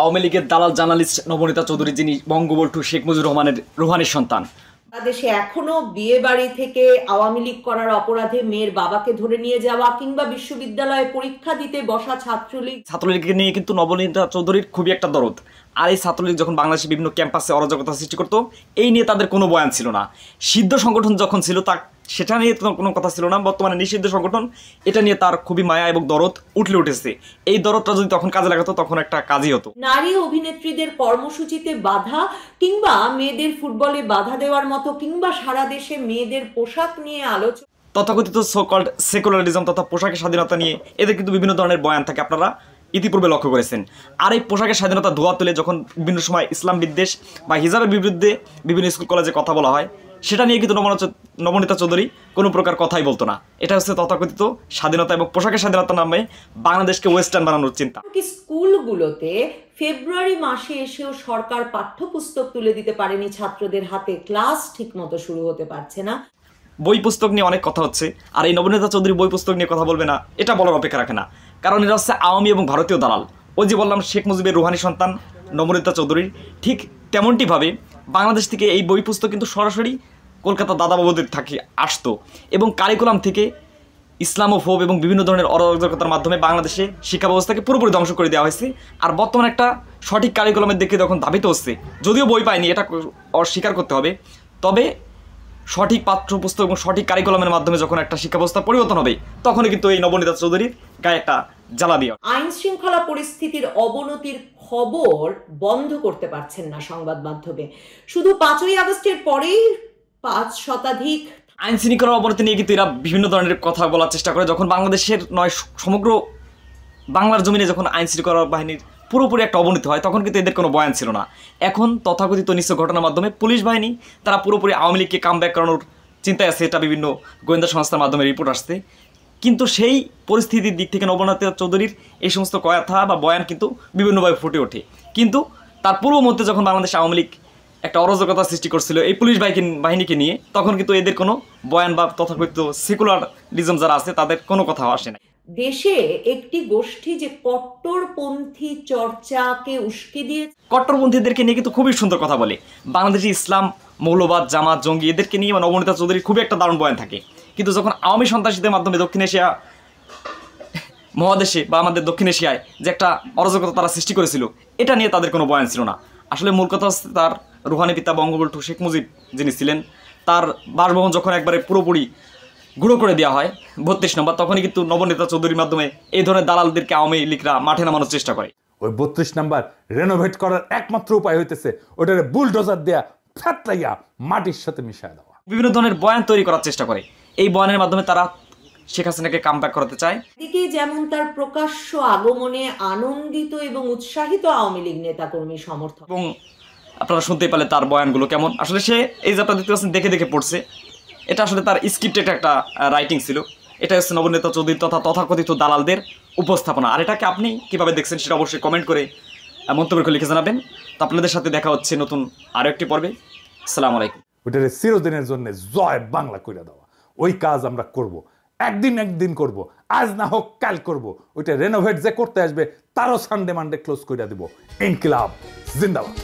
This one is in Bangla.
আওয়ামী লীগের দালাল জার্নালিস্ট নবনীতা চৌধুরী, যিনি বঙ্গবন্ধু শেখ মুজিবুর রহমানের রুহানির সন্তান। বাংলাদেশে এখনো বিয়ে বাড়ি থেকে আওয়ামী লীগ করার অপরাধে মেয়ের বাবাকে ধরে নিয়ে যাওয়া কিংবা বিশ্ববিদ্যালয়ে পরীক্ষা দিতে বসা ছাত্রলীগকে নিয়ে কিন্তু নবনীতা চৌধুরীর খুবই একটা দরদ। আর এই ছাত্রলীগ যখন বাংলাদেশের বিভিন্ন ক্যাম্পাসে অরাজকতা সৃষ্টি করতো, এই নিয়ে তাদের কোনো বয়ান ছিল না। সিদ্ধ সংগঠন যখন ছিল সেটা নিয়ে কোনো কথা ছিল না। বর্তমানে নিষিদ্ধ সংগঠন, এটা নিয়ে তার খুবই মায়া এবং দরদ উঠেছে। এই দরদটা যদি তখন কাজে লাগাতো তখন একটা কাজই হতো। নারী অভিনেত্রীদের কর্মসূচিতে বাধা কিংবা মেয়েদের ফুটবলে বাধা দেওয়ার মতো কিংবা সারা দেশে মেয়েদের পোশাক নিয়ে আলোচনা, তথাকথিত সো-কল্ড সেকুলারিজম তথা পোশাকের স্বাধীনতা নিয়ে এদের কিন্তু বিভিন্ন ধরনের বয়ান থাকে, আপনারা ইতিপূর্বে লক্ষ্য করেছেন। আর এই পোশাকের স্বাধীনতা ধোয়া তুলে যখন বিভিন্ন সময় ইসলাম বিদ্বেষ বা হিজাবের বিরুদ্ধে বিভিন্ন স্কুল কলেজে কথা বলা হয়, সেটা নিয়ে কিন্তু নবনীতা চৌধুরী কোনো প্রকার কথাই বলতো না। এটা হচ্ছে তথাকথিত স্বাধীনতা এবং পোশাকের স্বাধীনতার নামে বাংলাদেশকে ওয়েস্টার্ন বানানোর চিন্তা। স্কুলগুলোতে ফেব্রুয়ারি মাসে এসেও সরকার পাঠ্যপুস্তক তুলে দিতে পারেনি ছাত্রদের হাতে, ক্লাস ঠিকমতো শুরু হতে পারছে না। বই পুস্তক নিয়ে অনেক কথা হচ্ছে, আর এই নবনীতা চৌধুরী বই পুস্তক নিয়ে কথা বলবে না এটা বলার অপেক্ষা রাখে না, কারণ এরা হচ্ছে আওয়ামী এবং ভারতীয় দালাল। ওই যে বললাম শেখ মুজিবের রুহানি সন্তান নবনীতা চৌধুরীর, ঠিক তেমনটিভাবে বাংলাদেশ থেকে এই বই পুস্তক কিন্তু সরাসরি কলকাতা দাদাবাবুদের আসতো এবং কারিকুলাম থেকে ইসলামোফোব এবং বিভিন্ন ধরনের অরাজকতার মাধ্যমে বাংলাদেশে শিক্ষা ব্যবস্থাকে পুরোপুরি ধ্বংস করে দেওয়া হয়েছে। আর বর্তমানে একটা সঠিক কারিকুলামের দিকে যখন ধাবিত হচ্ছে, যদিও বই পায়নি এটা অস্বীকার করতে হবে, তবে সঠিক পাঠ্যপুস্তক এবং সঠিক কারিকুলামের মাধ্যমে যখন একটা শিক্ষা ব্যবস্থা পরিবর্তন হবে, তখনই কিন্তু এই নবনীতা চৌধুরীর গায়ে একটা জ্বালা দিয়ে। আইন শৃঙ্খলা পরিস্থিতির অবনতির খবর বন্ধ করতে পারছেন না সংবাদ মাধ্যমে। শুধু 5ই আগস্টের পরেই 5 শতাধিক আইন শৃঙ্খলার অবনতি নিয়ে কিন্তু এরা বিভিন্ন ধরনের কথা বলার চেষ্টা করে। যখন বাংলাদেশের নয় সমগ্র বাংলার জমিনে যখন আইন শৃঙ্খলা বাহিনীর পুরোপুরি একটা অবনতি হয়, তখন কিন্তু এদের কোনো বয়ান ছিল না। এখন তথাকথিত নিশ্চয় ঘটনার মাধ্যমে পুলিশ বাহিনী তারা পুরোপুরি আওয়ামী লীগকে কামব্যাক করানোর চিন্তায় আছে, এটা বিভিন্ন গোয়েন্দা সংস্থার মাধ্যমে রিপোর্ট আসছে। কিন্তু সেই পরিস্থিতির দিক থেকে নবনীতা চৌধুরীর এই সমস্ত কথা বা বয়ান কিন্তু বিভিন্নভাবে ফুটে ওঠে। কিন্তু তার পূর্ব মধ্যে যখন বাংলাদেশ আওয়ামী লীগ একটা অরাজকতা সৃষ্টি করছিল এই পুলিশ বাহিনীকে নিয়ে, তখন কিন্তু এদের কোনো বয়ান বা তথাকথিত সেকুলারিজম যারা আছে তাদের কোনো কথা আসে না। দেশে একটি গোষ্ঠী যে কট্টরপন্থী চর্চাকে উস্কে দিয়ে কট্টরপন্থীদেরকে নিয়ে কিন্তু খুবই সুন্দর কথা বলে। বাংলাদেশি ইসলাম, মৌলবাদ, জামাত, জঙ্গি এদেরকে নিয়ে নবনীতা চৌধুরীর খুবই একটা দারুণ বয়ান থাকে। কিন্তু যখন আওয়ামী সন্ত্রাসীদের মাধ্যমে দক্ষিণ এশিয়া মহাদেশে বা আমাদের দক্ষিণ এশিয়ায় যে একটা অরাজকতা তারা সৃষ্টি করেছিল, এটা নিয়ে তাদের কোনো বয়ান ছিল না। আসলে মূল কথা হচ্ছে তার রুহানি পিতা বঙ্গবন্ধু শেখ মুজিব যিনি ছিলেন, তার বাসভবন যখন একবারে পুরোপুরি গুঁড়ো করে দেওয়া হয় 32 নম্বর, তখনই কিন্তু নবনীতা চৌধুরীর মাধ্যমে এই ধরনের দালালদেরকে আওয়ামী লীগরা মাঠে নামানোর চেষ্টা করে। ওই 32 নম্বর রেনোভেট করার একমাত্র উপায় হইতেছে ওটারে বুলডোজার দেয়া ফ্যাটলাইয়া মাটির সাথে মিশিয়ে দেওয়া। বিভিন্ন ধরনের বয়ান তৈরি করার চেষ্টা করে, এই বয়ানের মাধ্যমে তারা শেখ হাসিনাকে কামব্যাক করাতে চায়। এদিকে যেমন তার প্রকাশ্য আগমনে আনন্দিত এবং উৎসাহিত আওয়ামী লীগ নেতাকর্মী সমর্থক, এবং আপনারা শুনতেই পেলে তার বয়ানগুলো কেমন। আসলে সে এই যে আপনারা দেখতে পাচ্ছেন দেখে দেখে পড়ছে, এটা আসলে তার স্ক্রিপ্টেড একটা রাইটিং ছিল। এটা হচ্ছে নবনীতা চৌধুরী তথাকথিত দালালদের উপস্থাপনা। আর এটাকে আপনি কীভাবে দেখছেন সেটা অবশ্যই কমেন্ট করে মন্তব্য করে লিখে জানাবেন। তো আপনাদের সাথে দেখা হচ্ছে নতুন আরও একটি পর্বে। আসসালামু আলাইকুম। ওটারে চিরদিনের জন্য জয় বাংলা কইরা দেওয়া, ওই কাজ আমরা করব, একদিন করব, আজ না হোক কাল করব। ওইটা রেনোভেট যে করতে আসবে তারও সানডে মানডে ক্লোজ কইরা দিব। ইনকিলাব জিন্দাবাদ।